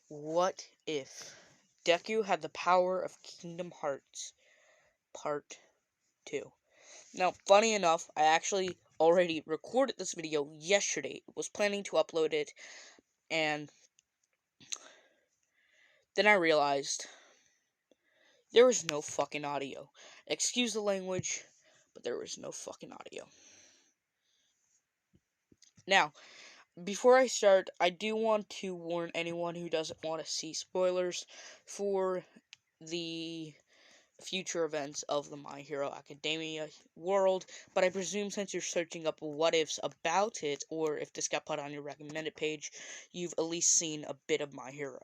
What if Deku had the power of Kingdom Hearts Part 2? Now, funny enough, I actually already recorded this video yesterday. Was planning to upload it, and then I realized there was no fucking audio. Excuse the language, but there was no fucking audio. Now, before I start, I do want to warn anyone who doesn't want to see spoilers for the future events of the My Hero Academia world, but I presume since you're searching up what ifs about it, or if this got put on your recommended page, you've at least seen a bit of My Hero.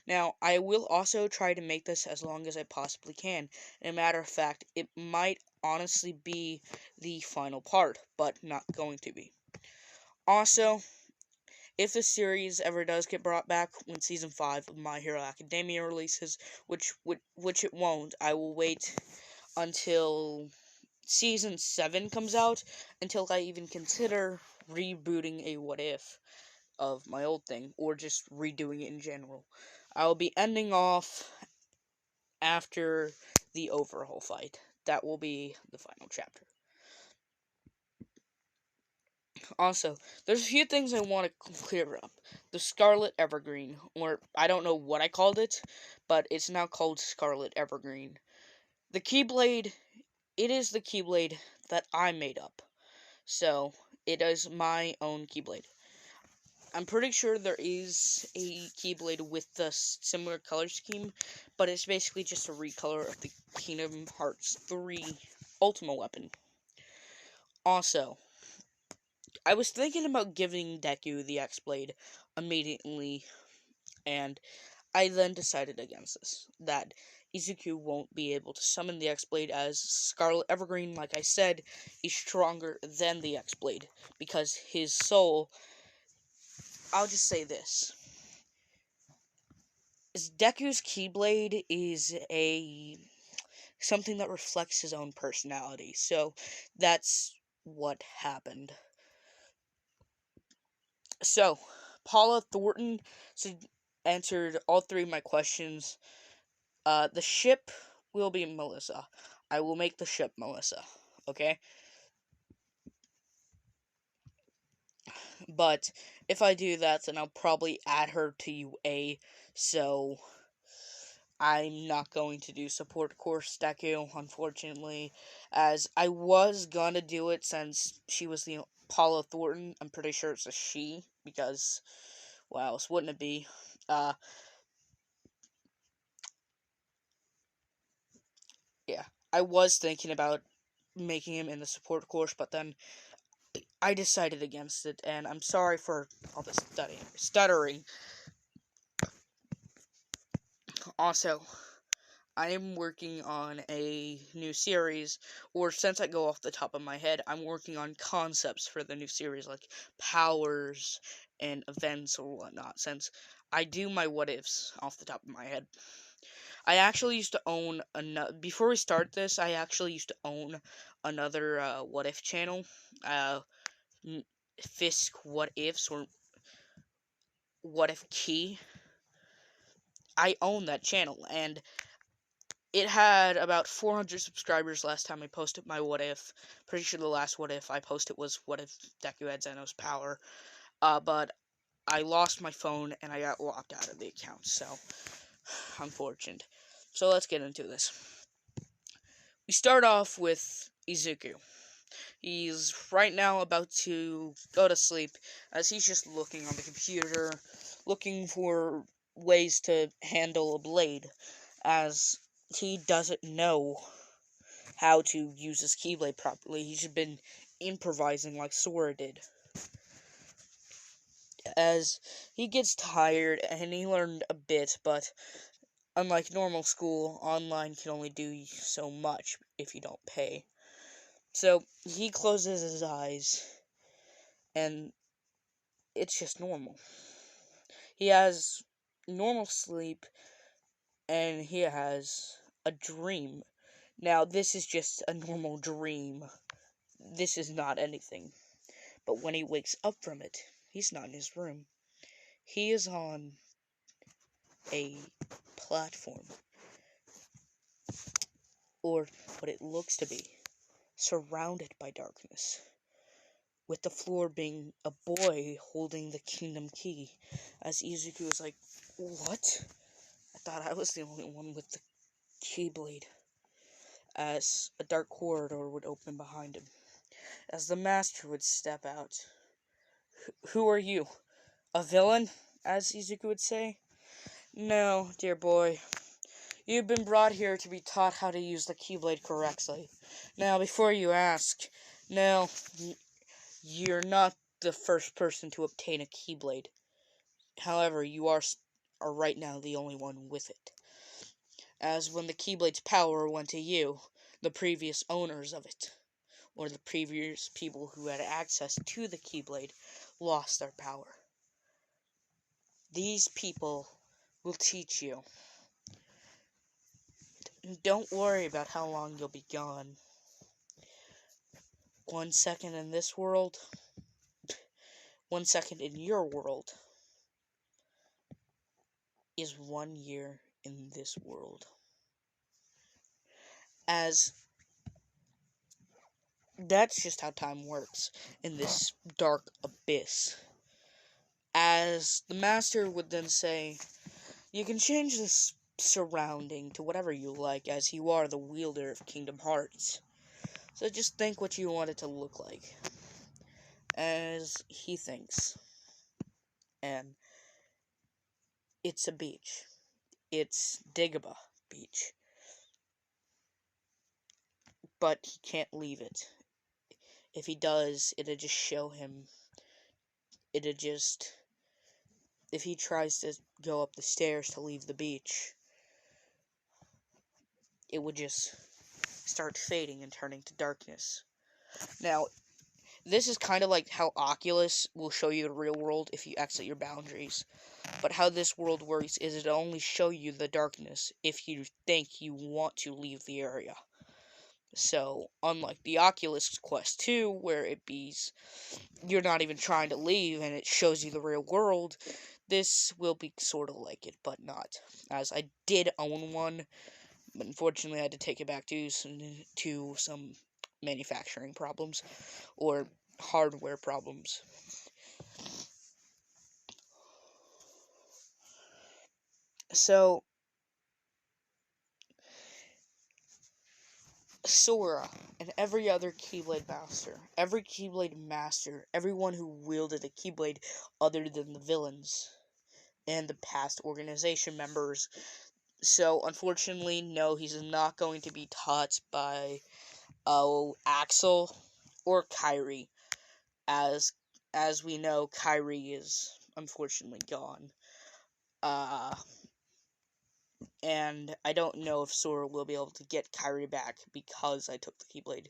Now, I will also try to make this as long as I possibly can. And a matter of fact, it might honestly be the final part, but not going to be. Also, if the series ever does get brought back when Season 5 of My Hero Academia releases, which it won't, I will wait until Season 7 comes out, until I even consider rebooting a what if of my old thing, or just redoing it in general. I will be ending off after the overhaul fight. That will be the final chapter. Also, there's a few things I want to clear up. The Scarlet Evergreen, or I don't know what I called it, but it's now called Scarlet Evergreen. The Keyblade, it is the Keyblade that I made up. So, it is my own Keyblade. I'm pretty sure there is a Keyblade with the similar color scheme, but it's basically just a recolor of the Kingdom Hearts 3 Ultimate Weapon. Also, I was thinking about giving Deku the X-Blade immediately, and I then decided against this. That Izuku won't be able to summon the X-Blade, as Scarlet Evergreen, like I said, is stronger than the X-Blade, because his soul... I'll just say this. Deku's Keyblade is something that reflects his own personality, so that's what happened. So, Paula Thornton answered all three of my questions. The ship will be Melissa. I will make the ship Melissa, okay? But if I do that, then I'll probably add her to UA, so I'm not going to do support course Deku, unfortunately, as I was gonna do it since she was the Paula Thornton. I'm pretty sure it's a she, because, what else wouldn't it be? Yeah, I was thinking about making him in the support course, but then I decided against it, and I'm sorry for all this stuttering. Also, I am working on a new series, or since I go off the top of my head, I'm working on concepts for the new series, like powers and events or whatnot, since I do my what-ifs off the top of my head. I actually used to own before we start this, I actually used to own another what-if channel, Fisk What-Ifs, or What-If Key. I own that channel, and it had about 400 subscribers last time I posted my what if. Pretty sure the last what if I posted was what if Deku had Zeno's power. But I lost my phone and I got locked out of the account, so unfortunate. So let's get into this. We start off with Izuku. He's right now about to go to sleep, as he's just looking on the computer, looking for ways to handle a blade, as he doesn't know how to use his Keyblade properly. He's been improvising like Sora did. As he gets tired, and he learned a bit, but unlike normal school, online can only do so much if you don't pay. So, he closes his eyes, and it's just normal. He has normal sleep, and he has a dream. Now, this is just a normal dream. This is not anything. But when he wakes up from it, he's not in his room. He is on a platform, or what it looks to be, surrounded by darkness, with the floor being a boy holding the kingdom key, as Izuku was like, "What? I thought I was the only one with the keyblade," as a dark corridor would open behind him, as the master would step out. "Who are you? A villain?" as Izuku would say. "No, dear boy. You've been brought here to be taught how to use the Keyblade correctly. Now, before you ask, no, you're not the first person to obtain a Keyblade. However, you are right now the only one with it. As when the Keyblade's power went to you, the previous owners of it, or the previous people who had access to the Keyblade, lost their power. These people will teach you. Don't worry about how long you'll be gone. 1 second in this world, 1 second in your world, is 1 year in this world." As that's just how time works in this dark abyss. As the master would then say, "You can change this surrounding to whatever you like, as you are the wielder of Kingdom Hearts. So just think what you want it to look like." As he thinks. And it's a beach. It's Dagobah Beach. But he can't leave it. If he does, it'll just show him. If he tries to go up the stairs to leave the beach, it would just start fading and turning to darkness. Now, this is kind of like how Oculus will show you the real world if you exit your boundaries. But how this world works is it'll only show you the darkness if you think you want to leave the area. So, unlike the Oculus Quest 2, where you're not even trying to leave and it shows you the real world, this will be sort of like it, but not. As I did own one, but unfortunately I had to take it back to some manufacturing problems, or hardware problems. So, Sora and every other Keyblade Master, everyone who wielded a Keyblade other than the villains and the past organization members. So, unfortunately, no, he's not going to be taught by Axel or Kyrie. As we know, Kyrie is unfortunately gone. And I don't know if Sora will be able to get Kyrie back because I took the Keyblade.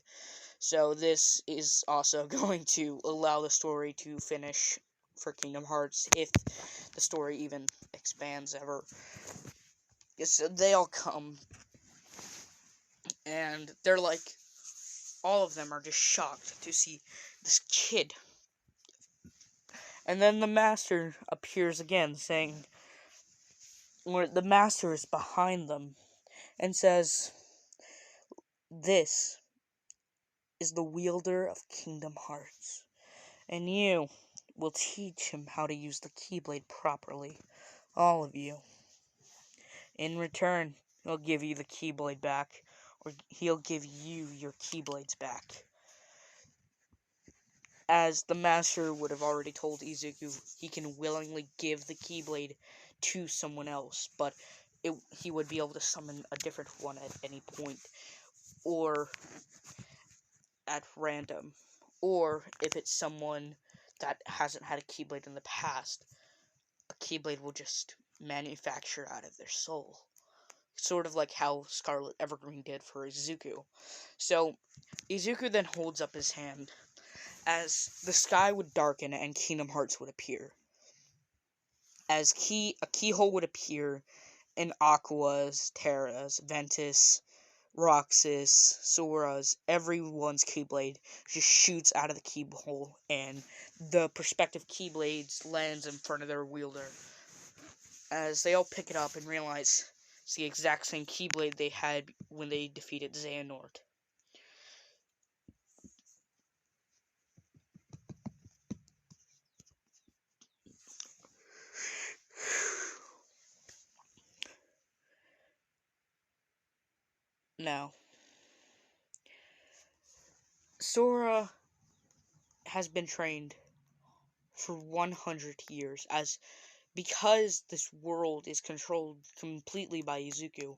So this is also going to allow the story to finish for Kingdom Hearts, if the story even expands ever. So they all come, and they're like, all of them are just shocked to see this kid. And then the Master appears again, saying, or the Master is behind them, and says, "This is the wielder of Kingdom Hearts, and you will teach him how to use the Keyblade properly, all of you. In return, he'll give you the Keyblade back, or he'll give you your Keyblades back." As the Master would have already told Izuku, he can willingly give the Keyblade to someone else, but he would be able to summon a different one at any point, or at random, or if it's someone that hasn't had a Keyblade in the past, a Keyblade will just manufacture out of their soul. Sort of like how Scarlet Evergreen did for Izuku. So, Izuku then holds up his hand, as the sky would darken and Kingdom Hearts would appear. As a keyhole would appear in Aqua's, Terra's, Ventus, Roxas, Sora's, everyone's Keyblade just shoots out of the keyhole, and the prospective Keyblades lands in front of their wielder. as they all pick it up and realize it's the exact same Keyblade they had when they defeated Xehanort. Now, Sora has been trained for 100 years, as because this world is controlled completely by Izuku,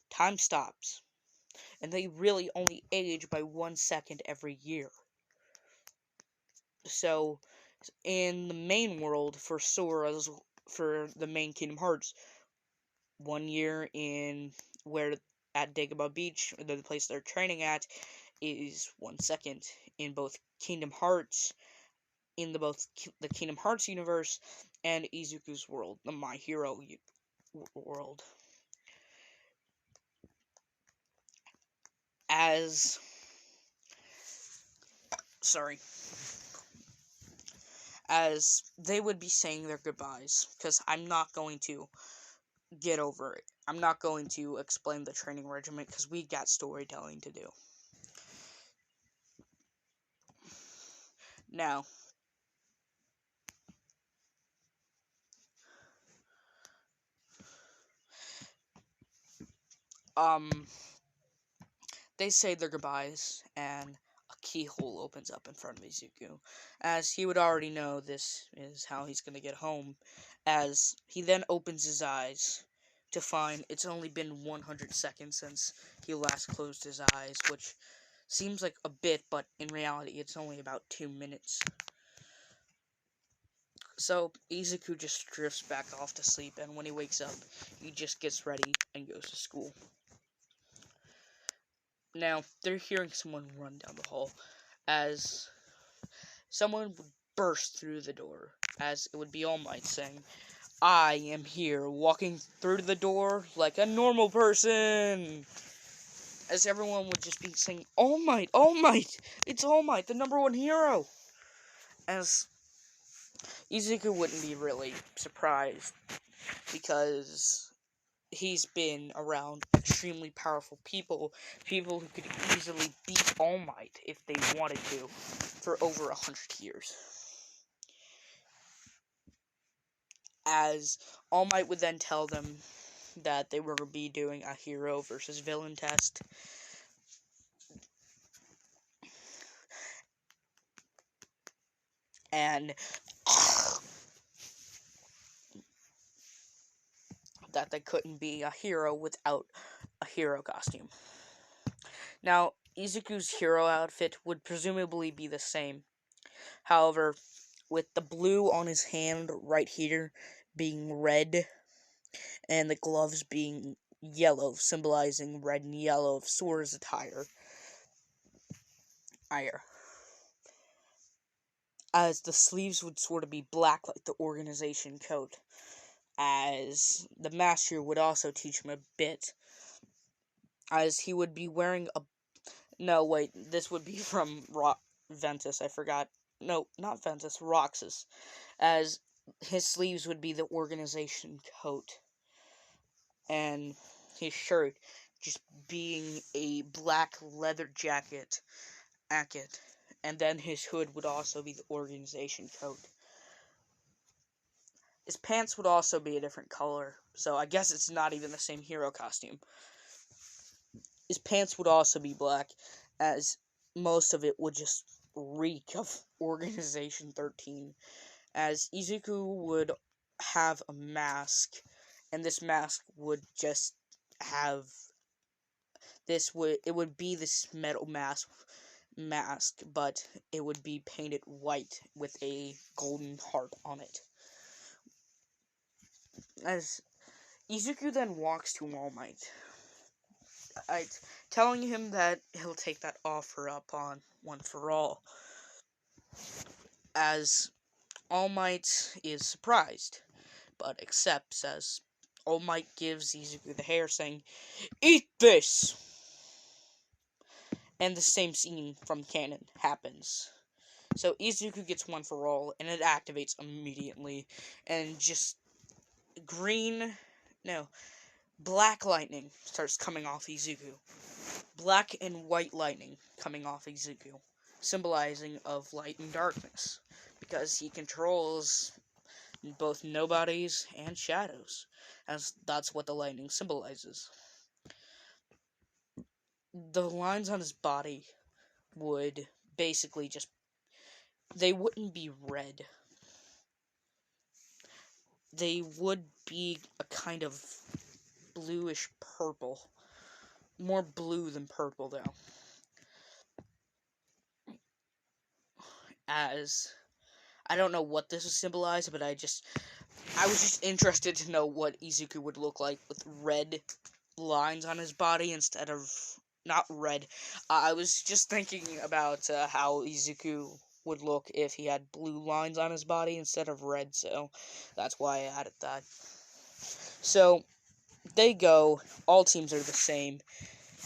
time stops, and they really only age by 1 second every year. So, in the main world for Sora's, for the main Kingdom Hearts, 1 year in where at Dagobah Beach, the place they're training at, is 1 second. In both Kingdom Hearts, in the Kingdom Hearts universe and Izuku's world, the My Hero world. As they would be saying their goodbyes, because I'm not going to get over it. I'm not going to explain the training regimen, because we got storytelling to do. Now, they say their goodbyes, and a keyhole opens up in front of Izuku, as he would already know this is how he's gonna get home, as he then opens his eyes to find it's only been 100 seconds since he last closed his eyes, which seems like a bit, but in reality it's only about 2 minutes. So, Izuku just drifts back off to sleep, and when he wakes up, he just gets ready and goes to school. Now, they're hearing someone run down the hall, as someone would burst through the door, as it would be All Might saying, "I am here, walking through the door like a normal person!" As everyone would just be saying, "All Might! All Might! It's All Might, the #1 hero!" As Izuku wouldn't be really surprised, because he's been around extremely powerful people who could easily beat All Might if they wanted to, for over 100 years. As All Might would then tell them that they were be doing a hero versus villain test. And that they couldn't be a hero without a hero costume. Now, Izuku's hero outfit would presumably be the same. However, with the blue on his hand right here being red, and the gloves being yellow, symbolizing red and yellow of Sora's attire. As the sleeves would sort of be black like the organization coat. As the master would also teach him a bit. As he would be wearing a... No, wait, this would be from Ventus, I forgot. No, not Ventus, Roxas. As his sleeves would be the organization coat. And his shirt just being a black leather jacket. And then his hood would also be the organization coat. His pants would also be a different color, so I guess it's not even the same hero costume. His pants would also be black, as most of it would just reek of Organization 13. As Izuku would have a mask, and this mask would just have... It would be this metal mask, but it would be painted white with a golden heart on it. As Izuku then walks to All Might, telling him that he'll take that offer up on One for All. As All Might is surprised, but accepts, as All Might gives Izuku the hair, saying, "Eat this!" And the same scene from canon happens. So Izuku gets One for All, and it activates immediately, and just black lightning starts coming off Izuku. Black and white lightning coming off Izuku, symbolizing of light and darkness, because he controls both nobodies and shadows, as that's what the lightning symbolizes. The lines on his body would basically they wouldn't be red. They would be a kind of bluish purple. More blue than purple, though. As I don't know what this is symbolized, but I was just interested to know what Izuku would look like with red lines on his body instead of not red. I was just thinking about how Izuku would look if he had blue lines on his body instead of red, so that's why I added that. So they go, all teams are the same,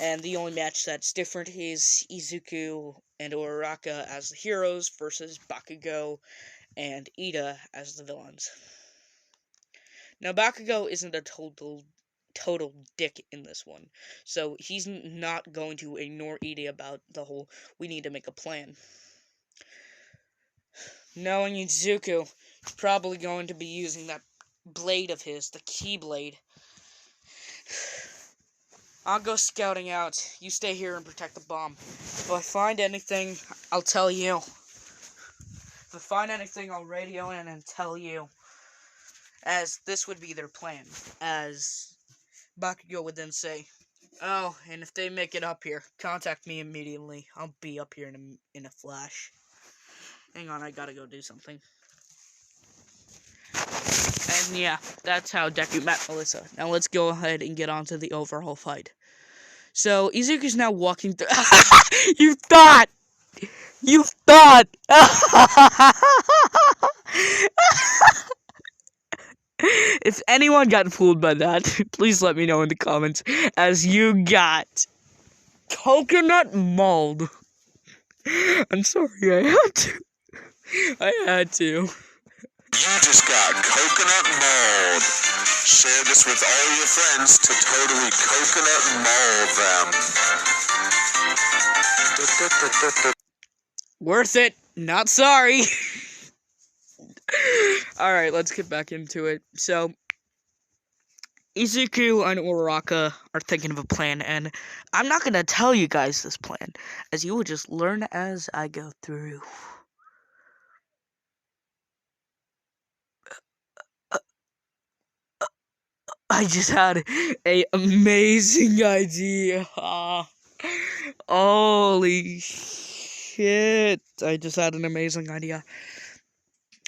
and the only match that's different is Izuku and Uraraka as the heroes versus Bakugo and Ida as the villains. Now, Bakugo isn't a total dick in this one, so he's not going to ignore Ida about the whole, we need to make a plan. Knowing Izuku, he's probably going to be using that blade of his, the Keyblade. I'll go scouting out. You stay here and protect the bomb. If I find anything, I'll tell you. If I find anything, I'll radio in and tell you. As this would be their plan. As Bakugo would then say, oh, and if they make it up here, contact me immediately. I'll be up here in a flash. Hang on, I gotta go do something. And yeah, that's how Deku met Melissa. Now let's go ahead and get on to the overall fight. So, Izuku's now walking through... You thought! If anyone got fooled by that, please let me know in the comments, as you got coconut mold. I'm sorry, I had to. You just got coconut mold. Share this with all your friends to totally coconut mold them. Worth it. Not sorry. Alright, let's get back into it. So, Izuku and Uraraka are thinking of a plan, and I'm not gonna tell you guys this plan, as you will just learn as I go through. I just had a amazing idea. Holy shit. I just had an amazing idea.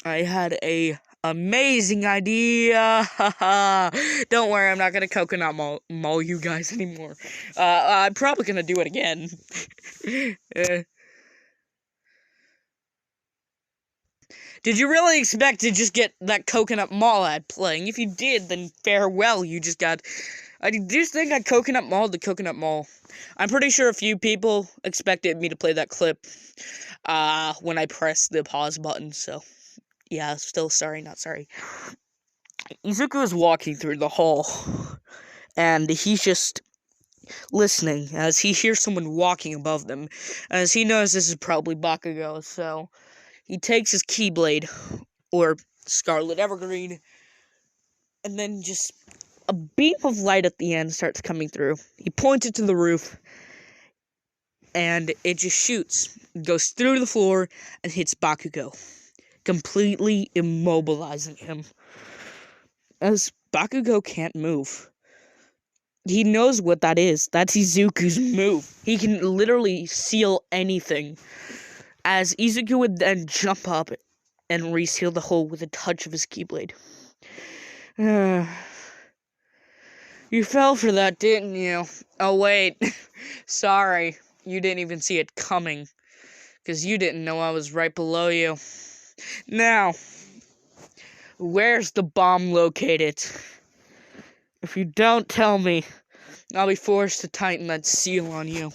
I had a amazing idea. Don't worry, I'm not gonna coconut maul you guys anymore. I'm probably gonna do it again. Did you really expect to just get that coconut mall ad playing? If you did, then farewell, you just got... I just think I coconut mauled the coconut mall. I'm pretty sure a few people expected me to play that clip, when I pressed the pause button, so... Yeah, still sorry, not sorry. Izuku is walking through the hall, and he's just listening as he hears someone walking above them, as he knows this is probably Bakugo, so... He takes his Keyblade, or Scarlet Evergreen, and then just a beam of light at the end starts coming through. He points it to the roof, and it just shoots, goes through the floor, and hits Bakugo, completely immobilizing him. As Bakugo can't move. He knows what that is. That's Izuku's move. He can literally seal anything. As Izuku would then jump up and reseal the hole with a touch of his Keyblade. You fell for that, didn't you? Oh, wait. Sorry. You didn't even see it coming. Because you didn't know I was right below you. Now, where's the bomb located? If you don't tell me, I'll be forced to tighten that seal on you.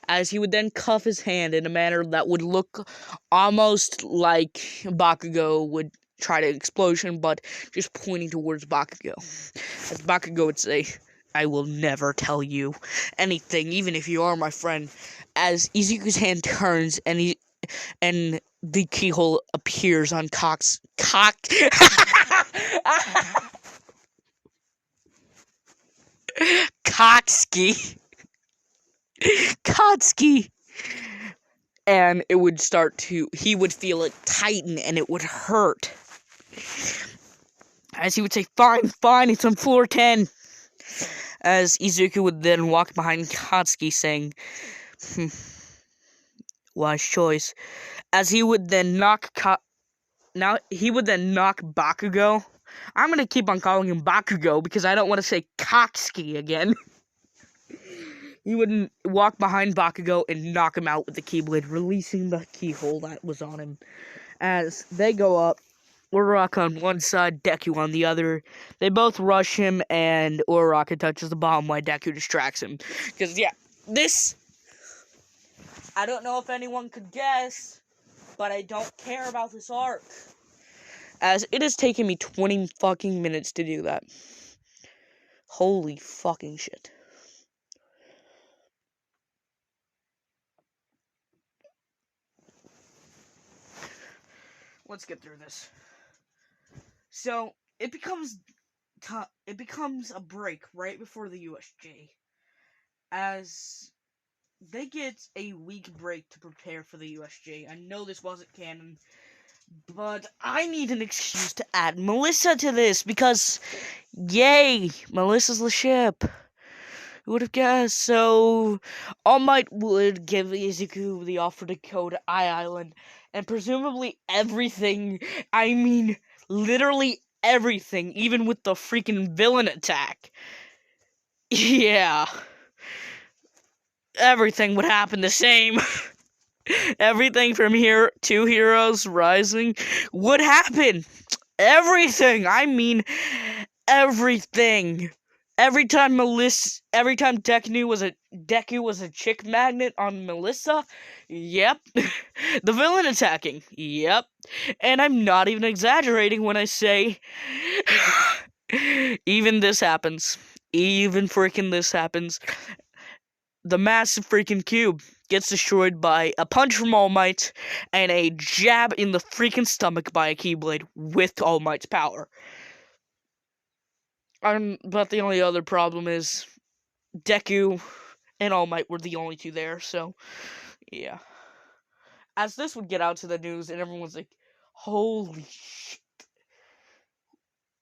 As he would then cuff his hand in a manner that would look almost like Bakugo would try to explosion, but just pointing towards Bakugo. As Bakugo would say, I will never tell you anything, even if you are my friend. As Izuku's hand turns and the keyhole appears on Kotsky. Kotsky. And it would he would feel it tighten and it would hurt. As he would say, fine, it's on floor 10. As Izuku would then walk behind Kotsky saying, wise choice. As he would then knock Bakugo. I'm gonna keep on calling him Bakugo because I don't want to say Kotsky again. He would walk behind Bakugo and knock him out with the Keyblade, releasing the keyhole that was on him. As they go up, Uraraka on one side, Deku on the other. They both rush him, and Uraraka touches the bomb while Deku distracts him. Because, yeah, I don't know if anyone could guess, but I don't care about this arc. As it has taken me 20 fucking minutes to do that. Holy fucking shit. Let's get through this. So, it becomes a break right before the USJ. As they get a week break to prepare for the USJ. I know this wasn't canon, but I need an excuse to add Melissa to this because, yay, Melissa's the ship. Who would have guessed? So, All Might would give Izuku the offer to go to Island, and presumably everything, I mean, literally everything, even with the freaking villain attack. Yeah. Everything would happen the same. Everything from here, Two Heroes Rising would happen. Everything. I mean, everything. Every time Deku was a chick magnet on Melissa, yep. The villain attacking, yep. And I'm not even exaggerating when I say, even this happens. Even freaking this happens. The massive freaking cube gets destroyed by a punch from All Might and a jab in the freaking stomach by a Keyblade with All Might's power. But the only other problem is Deku and All Might were the only two there, so yeah. As this would get out to the news and everyone's like, holy shit.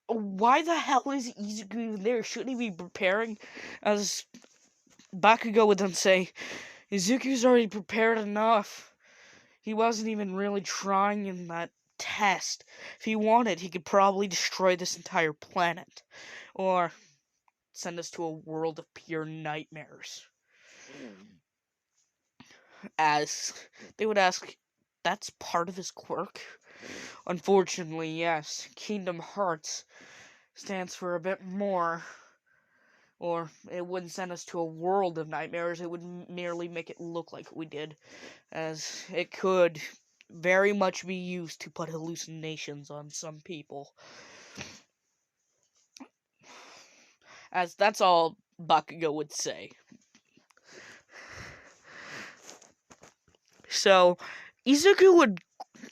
Why the hell is Izuku even there? Shouldn't he be preparing? As Bakugo would then say, Izuku's already prepared enough. He wasn't even really trying in that test. If he wanted, he could probably destroy this entire planet. Or send us to a world of pure nightmares. As they would ask, that's part of his quirk? Unfortunately, yes. Kingdom Hearts stands for a bit more. Or it wouldn't send us to a world of nightmares, it would merely make it look like we did. As it could very much be used to put hallucinations on some people. As that's all Bakugo would say. So, Izuku would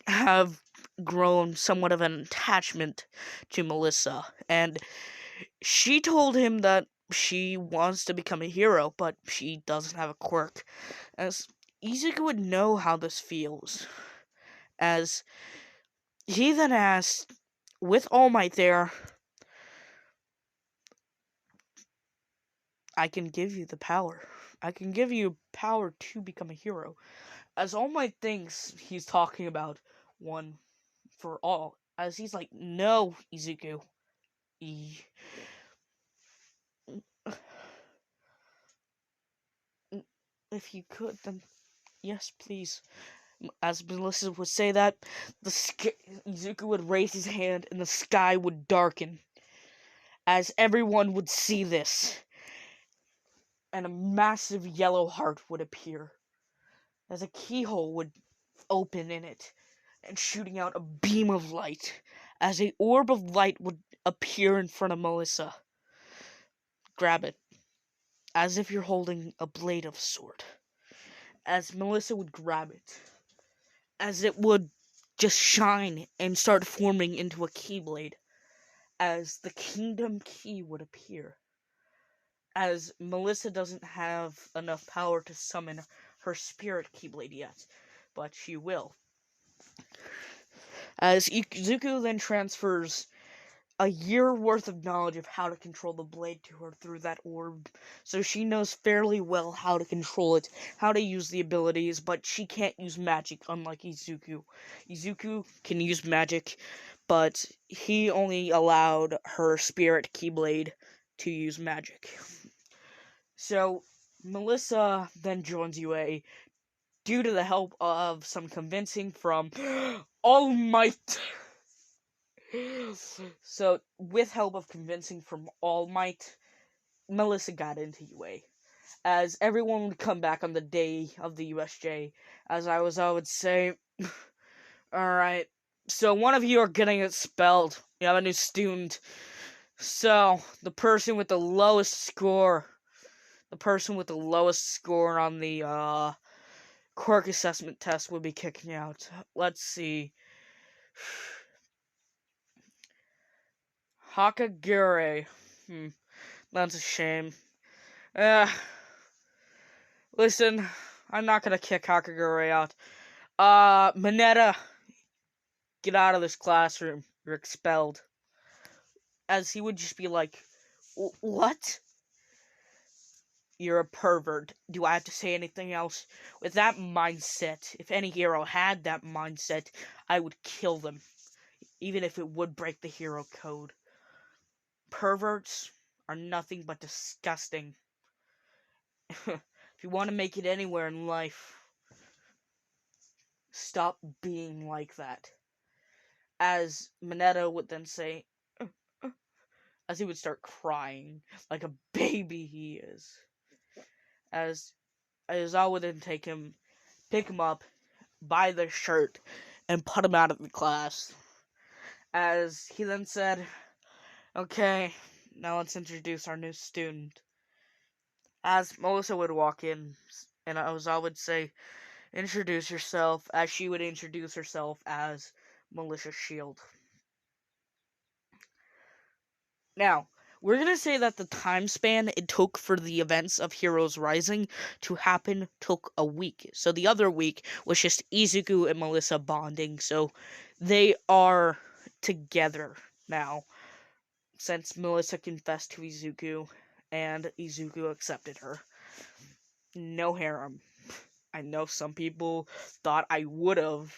have grown somewhat of an attachment to Melissa, and she told him that she wants to become a hero, but she doesn't have a quirk. As Izuku would know how this feels. As he then asked, with All Might there, I can give you the power. I can give you power to become a hero. As All Might thinks he's talking about one for all. As he's like, no, Izuku. If you could, then yes, please. As Melissa would say that, Izuku would raise his hand and the sky would darken. As everyone would see this. And a massive yellow heart would appear. As a keyhole would open in it. And shooting out a beam of light. as a orb of light would appear in front of Melissa. Grab it, as if you're holding a blade of sword. As Melissa would grab it, as it would just shine and start forming into a keyblade, as the kingdom key would appear. As Melissa doesn't have enough power to summon her spirit keyblade yet, but she will. As Izuku then transfers a year worth of knowledge of how to control the blade to her through that orb, so she knows fairly well how to control it, how to use the abilities, but she can't use magic, unlike Izuku. Izuku can use magic, but he only allowed her spirit keyblade to use magic. So Melissa then joins UA due to the help of some convincing from All Might. So, with help of convincing from All Might, Melissa got into UA. As everyone would come back on the day of the USJ, as I would say, alright, so one of you are getting expelled. You have a new student. So, the person with the lowest score on the quirk assessment test would be kicking out. Let's see. Hakagure. That's a shame. Listen, I'm not gonna kick Hakagure out. Mineta, get out of this classroom. You're expelled. As he would just be like, what? You're a pervert. Do I have to say anything else? With that mindset, if any hero had that mindset, I would kill them. Even if it would break the hero code. Perverts are nothing but disgusting. If you want to make it anywhere in life, stop being like that. As Mineta would then say, as he would start crying like a baby he is. As I would then pick him up, buy their shirt, and put him out of the class. As he then said, okay, now let's introduce our new student. As Melissa would walk in, and I would say, introduce yourself, as she would introduce herself as Militia Shield. Now, we're going to say that the time span it took for the events of Heroes Rising to happen took a week. So the other week was just Izuku and Melissa bonding. So they are together now, since Melissa confessed to Izuku and Izuku accepted her. No harem. I know some people thought I would have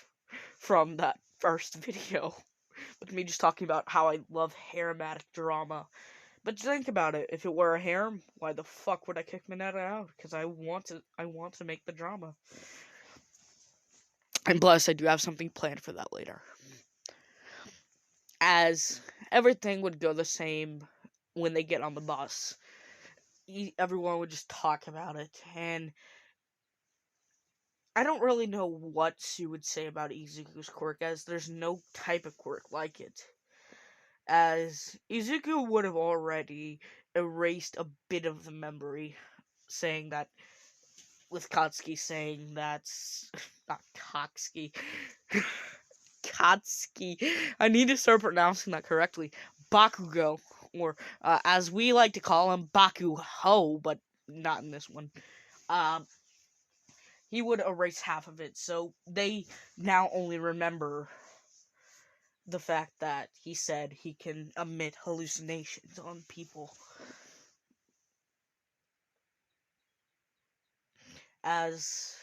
from that first video. With me just talking about how I love harematic drama. But think about it. If it were a harem, why the fuck would I kick Mineta out? Because I want to make the drama. And plus, I do have something planned for that later. As everything would go the same when they get on the bus. Everyone would just talk about it. And I don't really know what she would say about Izuku's quirk, as there's no type of quirk like it. As Izuku would have already erased a bit of the memory, saying that, with Katsuki saying that's not Katsuki. Katsuki. I need to start pronouncing that correctly. Bakugo, or as we like to call him, Bakuho, but not in this one. He would erase half of it, so they now only remember the fact that he said he can emit hallucinations on people. As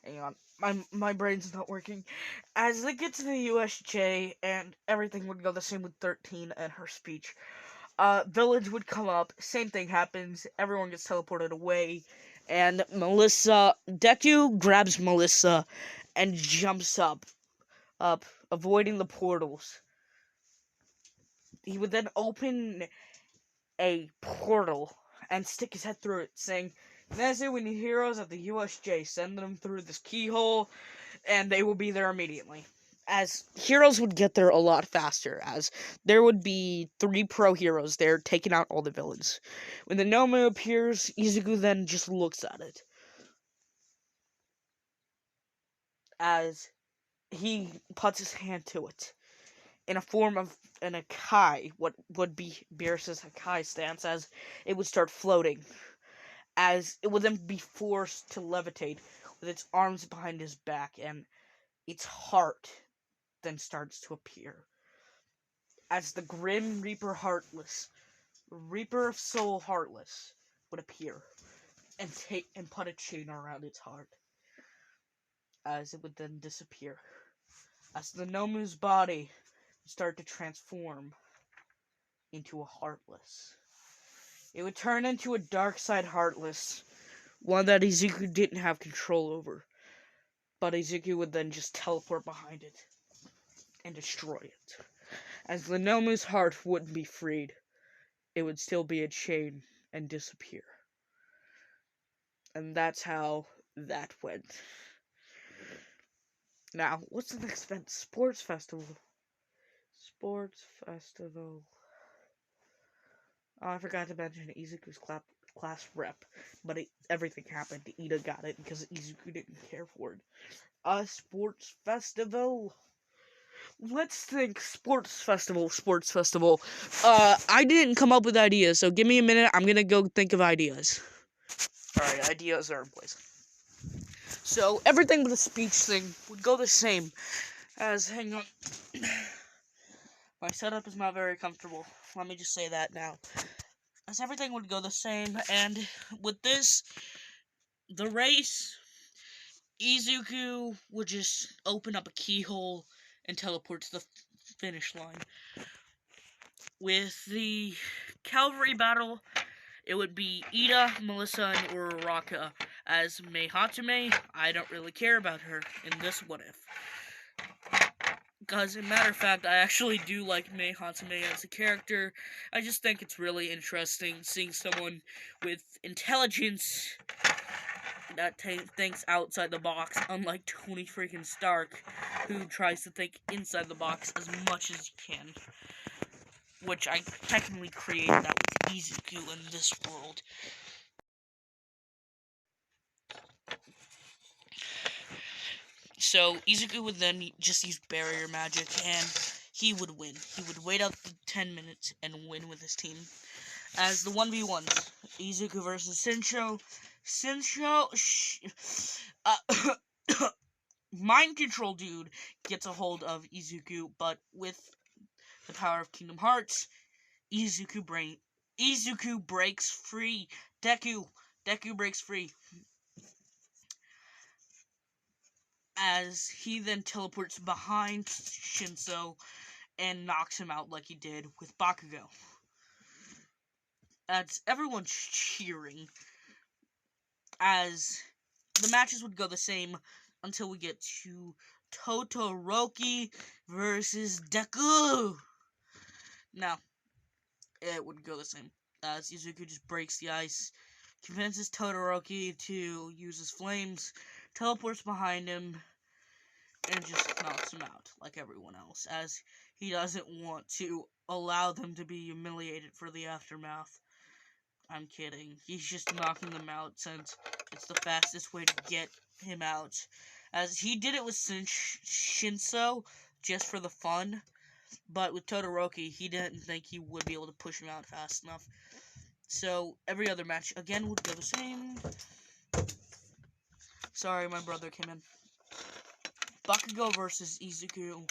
hang on, my brain's not working. As they get to the USJ, and everything would go the same with 13 and her speech. Village would come up, same thing happens, everyone gets teleported away, and Deku grabs Melissa and jumps up, avoiding the portals. He would then open a portal and stick his head through it, saying, That's it. We need heroes at the USJ. Send them through this keyhole, and they will be there immediately. As heroes would get there a lot faster, as there would be 3 pro heroes there taking out all the villains. When the Nomu appears, Izuku then just looks at it. As he puts his hand to it. In a form of an Akai, what would be Beerus's Akai stance, as it would start floating. As it would then be forced to levitate with its arms behind his back, and its heart then starts to appear. As the Grim Reaper Heartless, Reaper of Soul Heartless, would appear and put a chain around its heart. As it would then disappear. As the Nomu's body would start to transform into a Heartless. It would turn into a dark side Heartless, one that Izuku didn't have control over. But Izuku would then just teleport behind it and destroy it. As the Nomu's heart wouldn't be freed, it would still be a chain and disappear. And that's how that went. Now, what's the next event? Sports Festival. Sports Festival. Oh, I forgot to mention Izuku's class rep, but everything happened. Ida got it because Izuku didn't care for it. A sports festival. Let's think sports festival. I didn't come up with ideas, so give me a minute. I'm gonna go think of ideas. Alright, ideas are in place. So, everything with the speech thing would go the same as, hang on. My setup is not very comfortable. Let me just say that now. As everything would go the same, and with this, the race, Izuku would just open up a keyhole and teleport to the finish line. With the Calvary Battle, it would be Ida, Melissa, and Uraraka. As Mei Hatsume, I don't really care about her in this What If. Because, as a matter of fact, I actually do like Mei Hatsume as a character. I just think it's really interesting seeing someone with intelligence that thinks outside the box, unlike Tony freaking Stark, who tries to think inside the box as much as he can. Which I technically created that with Izuku in this world. So, Izuku would then just use barrier magic, and he would win. He would wait out the 10 minutes and win with his team. As the 1v1s, Izuku versus Shinsho. Mind Control Dude gets a hold of Izuku, but with the power of Kingdom Hearts, Izuku breaks free. Deku breaks free. As he then teleports behind Shinso and knocks him out like he did with Bakugo. As everyone's cheering, as the matches would go the same until we get to Totoroki versus Deku. Now, it would go the same, as Izuku just breaks the ice, convinces Totoroki to use his flames, teleports behind him, and just knocks him out, like everyone else, as he doesn't want to allow them to be humiliated for the aftermath. I'm kidding. He's just knocking them out since it's the fastest way to get him out. As he did it with Shinso, just for the fun, but with Totoroki, he didn't think he would be able to push him out fast enough. So, every other match, again, would go the same. Sorry, my brother came in. Bakugo versus Izuku.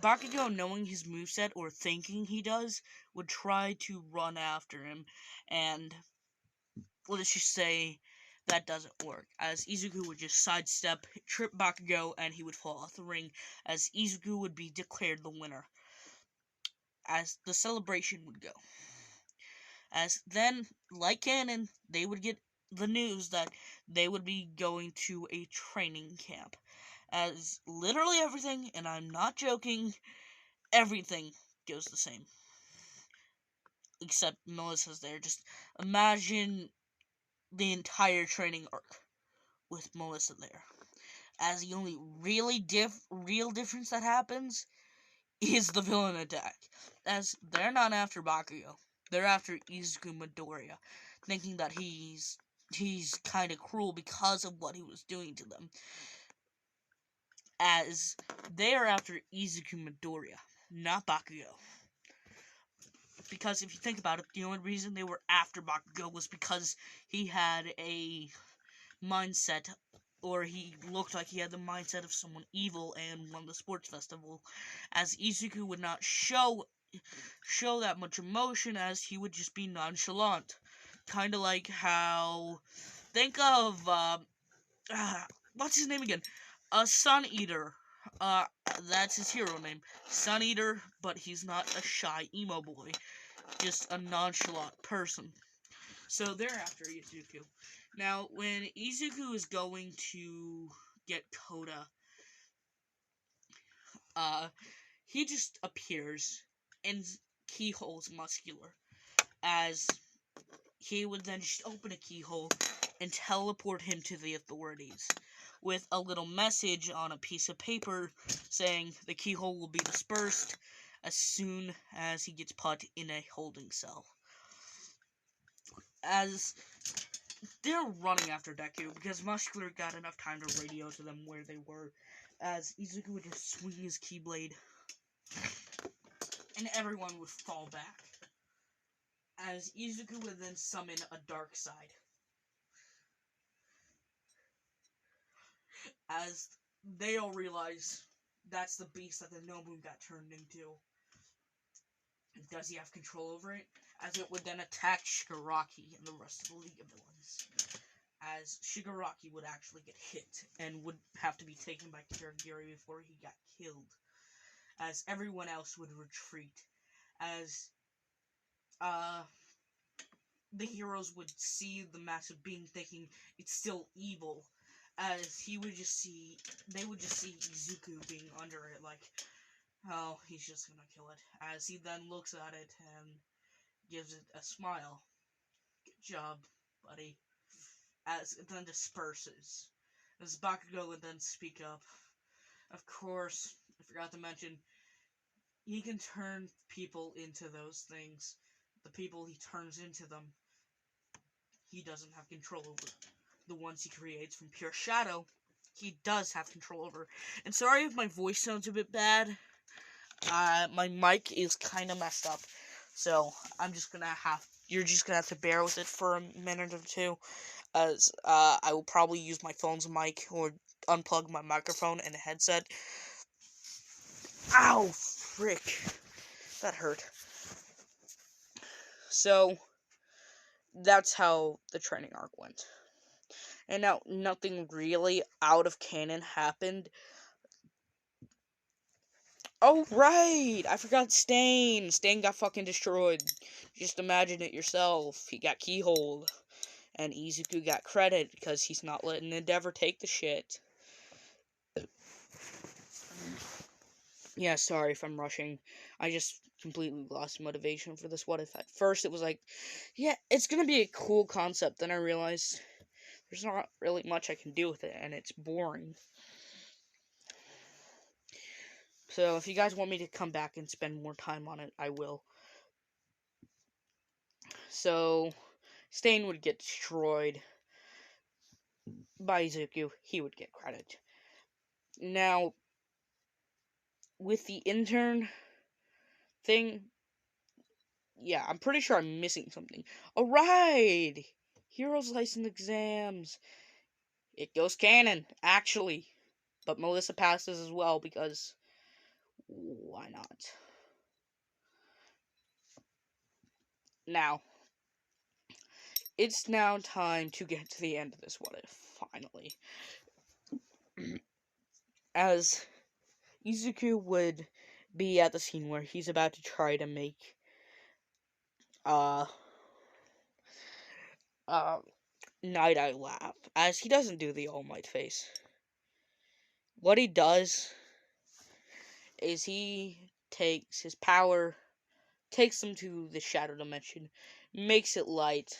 Bakugo, knowing his moveset, or thinking he does, would try to run after him, and let's just say that doesn't work, as Izuku would just sidestep, trip Bakugo, and he would fall off the ring, as Izuku would be declared the winner. As the celebration would go. As then, like canon, they would get the news that they would be going to a training camp. As literally everything, and I'm not joking, everything goes the same. Except Melissa's there. Just imagine the entire training arc with Melissa there. As the only really real difference that happens is the villain attack. As they're not after Bakugo. They're after Izuku Midoriya, thinking that he's kind of cruel because of what he was doing to them. As they are after Izuku Midoriya, not Bakugo. Because if you think about it, the only reason they were after Bakugo was because he had a mindset, or he looked like he had the mindset of someone evil and won the sports festival, as Izuku would not show that much emotion, as he would just be nonchalant. Kind of like how, think of, what's his name again? Sun Eater. That's his hero name. Sun Eater, but he's not a shy emo boy. Just a nonchalant person. So they're after Izuku. Now, when Izuku is going to get Koda, he just appears and keyholes muscular, as he would then just open a keyhole and teleport him to the authorities with a little message on a piece of paper saying the keyhole will be dispersed as soon as he gets put in a holding cell. As they're running after Deku, because Muscular got enough time to radio to them where they were, as Izuku would just swing his Keyblade, and everyone would fall back, as Izuku would then summon a dark side. As they all realize that's the beast that the Nobu got turned into. Does he have control over it? As it would then attack Shigaraki and the rest of the League of Villains. As Shigaraki would actually get hit and would have to be taken by Kirigiri before he got killed. As everyone else would retreat. As the heroes would see the massive being thinking it's still evil. As they would just see Izuku being under it, like, oh, he's just gonna kill it. As he then looks at it and gives it a smile. Good job, buddy. As it then disperses. As Bakugo would then speak up. Of course, I forgot to mention, he can turn people into those things. The people he turns into them, he doesn't have control over. The ones he creates from pure shadow, he does have control over. And sorry if my voice sounds a bit bad. My mic is kind of messed up. So, you're just gonna have to bear with it for a minute or two. As, I will probably use my phone's mic or unplug my microphone and a headset. Ow! Frick. That hurt. So, that's how the training arc went. And now, nothing really out of canon happened. Oh, right! I forgot Stain. Stain got fucking destroyed. Just imagine it yourself. He got keyholed. And Izuku got credit because he's not letting Endeavor take the shit. Yeah, sorry if I'm rushing. I just completely lost motivation for this what if. At first it was like, yeah, it's gonna be a cool concept. Then I realized there's not really much I can do with it, and it's boring. So if you guys want me to come back and spend more time on it, I will. So, Stain would get destroyed by Izuku. He would get credit. Now, with the intern thing, yeah, I'm pretty sure I'm missing something. Alright! Heroes License Exams. It goes canon, actually. But Melissa passes as well, because why not? Now, it's now time to get to the end of this what if, finally. As Izuku would be at the scene where he's about to try to make Night Eye laugh, as he doesn't do the All Might face. What he does is he takes his power, takes them to the Shadow Dimension, makes it light,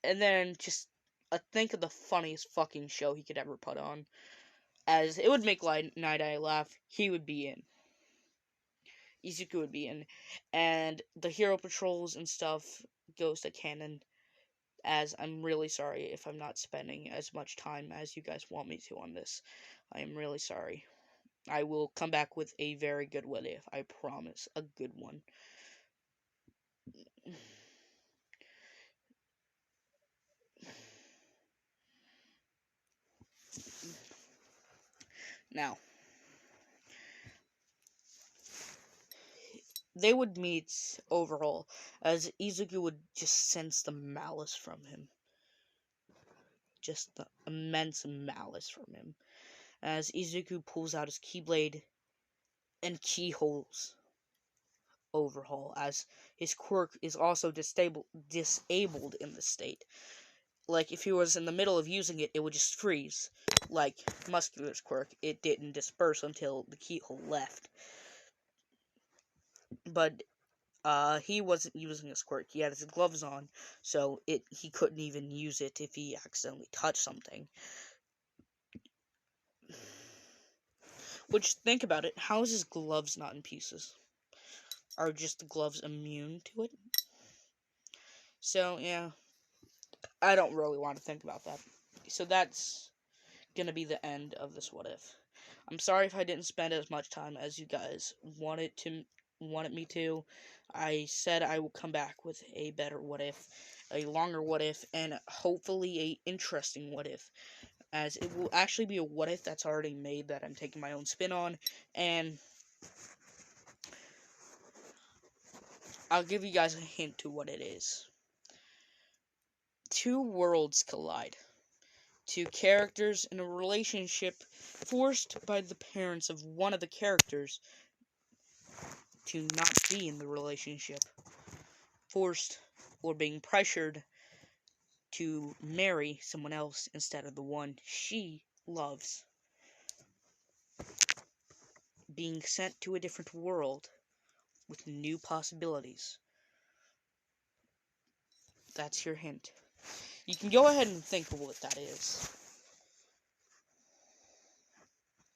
And then just think of the funniest fucking show he could ever put on. As it would make Night Eye laugh, he would be in. Izuku would be in. And the hero patrols and stuff goes to canon. As I'm really sorry if I'm not spending as much time as you guys want me to on this. I am really sorry. I will come back with a very good what if. I promise. A good one. Now, they would meet overall, as Izuku would just sense the malice from him. Just the immense malice from him. As Izuku pulls out his Keyblade and keyholes overhaul, as his quirk is also disabled in this state. Like, if he was in the middle of using it, it would just freeze. Like Muscular's quirk, it didn't disperse until the keyhole left. But he wasn't using his quirk. He had his gloves on, so he couldn't even use it if he accidentally touched something. Which, think about it, how is his gloves not in pieces? Are just the gloves immune to it? So, yeah, I don't really want to think about that. So that's gonna be the end of this what if. I'm sorry if I didn't spend as much time as you guys wanted me to. I said I will come back with a better what if, a longer what if, and hopefully a interesting what if, as it will actually be a what if that's already made that I'm taking my own spin on, and I'll give you guys a hint to what it is. Two worlds collide. Two characters in a relationship forced by the parents of one of the characters to not be in the relationship. Forced or being pressured to marry someone else instead of the one she loves. Being sent to a different world with new possibilities. That's your hint. You can go ahead and think of what that is.